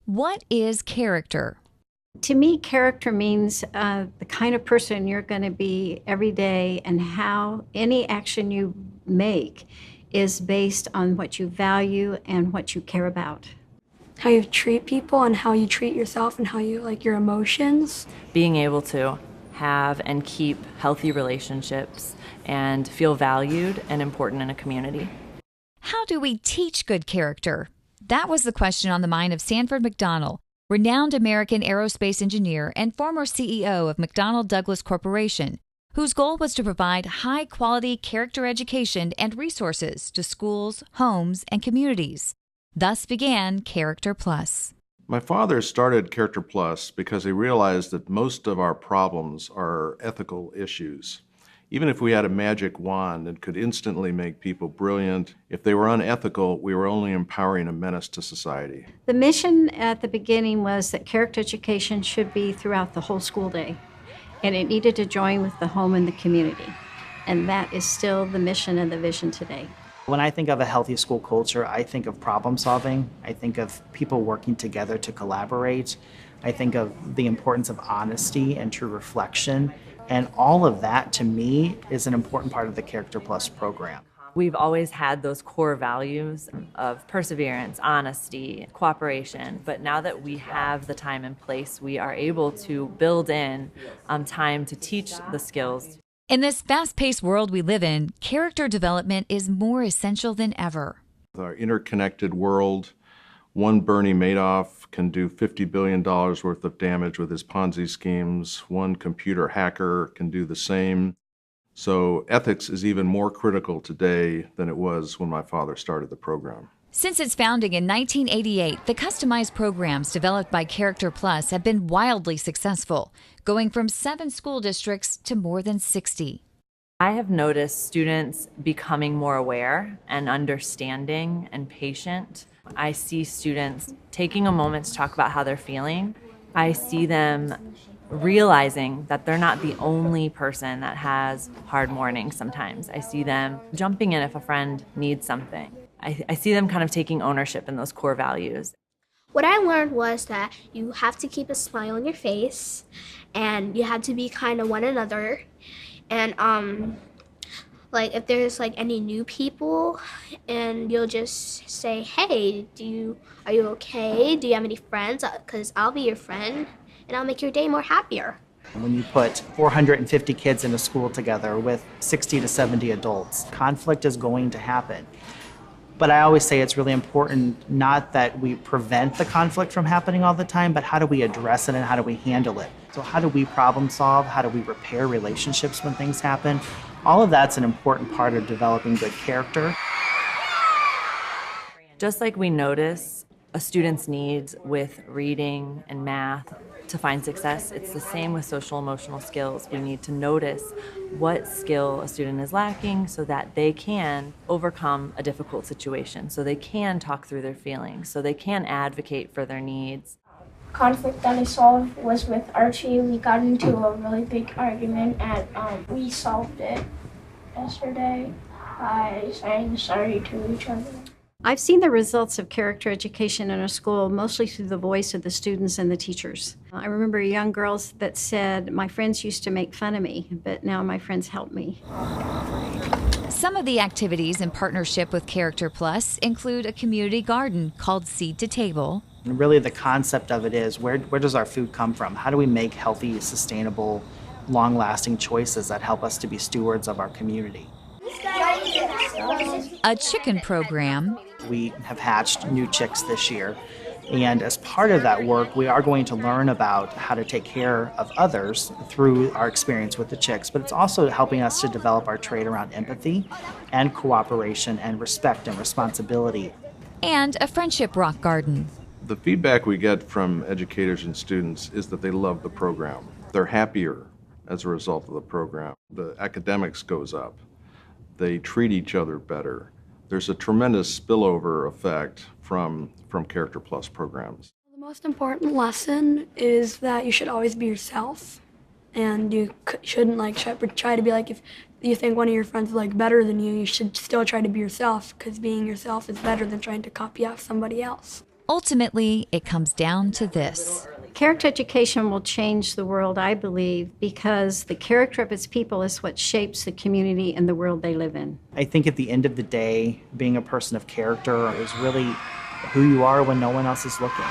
What is character? To me, character means the kind of person you're going to be every day, and how any action you make is based on what you value and what you care about. How you treat people and how you treat yourself and how you like your emotions. Being able to have and keep healthy relationships and feel valued and important in a community. How do we teach good character? That was the question on the mind of Sanford McDonald, renowned American aerospace engineer and former CEO of McDonnell Douglas Corporation, whose goal was to provide high-quality character education and resources to schools, homes, and communities. Thus began CharacterPlus. My father started CharacterPlus because he realized that most of our problems are ethical issues. Even if we had a magic wand and could instantly make people brilliant, if they were unethical, we were only empowering a menace to society. The mission at the beginning was that character education should be throughout the whole school day, and it needed to join with the home and the community. And that is still the mission and the vision today. When I think of a healthy school culture, I think of problem solving. I think of people working together to collaborate. I think of the importance of honesty and true reflection. And all of that, to me, is an important part of the CharacterPlus program. We've always had those core values of perseverance, honesty, cooperation, but now that we have the time and place, we are able to build in time to teach the skills. In this fast-paced world we live in, character development is more essential than ever. With our interconnected world, one Bernie Madoff can do $50 billion worth of damage with his Ponzi schemes. One computer hacker can do the same. So ethics is even more critical today than it was when my father started the program. Since its founding in 1988, the customized programs developed by CharacterPlus have been wildly successful, going from 7 school districts to more than 60. I have noticed students becoming more aware and understanding and patient. I see students taking a moment to talk about how they're feeling. I see them realizing that they're not the only person that has hard mornings sometimes. I see them jumping in if a friend needs something. I see them kind of taking ownership in those core values. What I learned was that you have to keep a smile on your face, and you have to be kind to one another. And like if there's like any new people, and you'll just say, "Hey, are you okay? Do you have any friends? Because I'll be your friend, and I'll make your day more happier." When you put 450 kids in a school together with 60 to 70 adults, conflict is going to happen. But I always say it's really important not that we prevent the conflict from happening all the time, but how do we address it and how do we handle it? So how do we problem solve? How do we repair relationships when things happen? All of that's an important part of developing good character. Just like we notice a student's needs with reading and math to find success, it's the same with social emotional skills. We need to notice what skill a student is lacking so that they can overcome a difficult situation, so they can talk through their feelings, so they can advocate for their needs. Conflict that I solved was with Archie. We got into a really big argument and we solved it yesterday by saying sorry to each other. I've seen the results of character education in a school mostly through the voice of the students and the teachers. I remember young girls that said, "My friends used to make fun of me, but now my friends help me." Some of the activities in partnership with CharacterPlus include a community garden called Seed to Table. And really the concept of it is, where does our food come from? How do we make healthy, sustainable, long-lasting choices that help us to be stewards of our community? A chicken program. We have hatched new chicks this year, and as part of that work, we are going to learn about how to take care of others through our experience with the chicks, but it's also helping us to develop our trait around empathy and cooperation and respect and responsibility. And a friendship rock garden. The feedback we get from educators and students is that they love the program. They're happier as a result of the program. The academics goes up. They treat each other better. There's a tremendous spillover effect from CharacterPlus programs. The most important lesson is that you should always be yourself, and you shouldn't like try to be like, if you think one of your friends is like better than you, you should still try to be yourself, because being yourself is better than trying to copy off somebody else. Ultimately, it comes down to this. Character education will change the world, I believe, because the character of its people is what shapes the community and the world they live in. I think at the end of the day, being a person of character is really who you are when no one else is looking.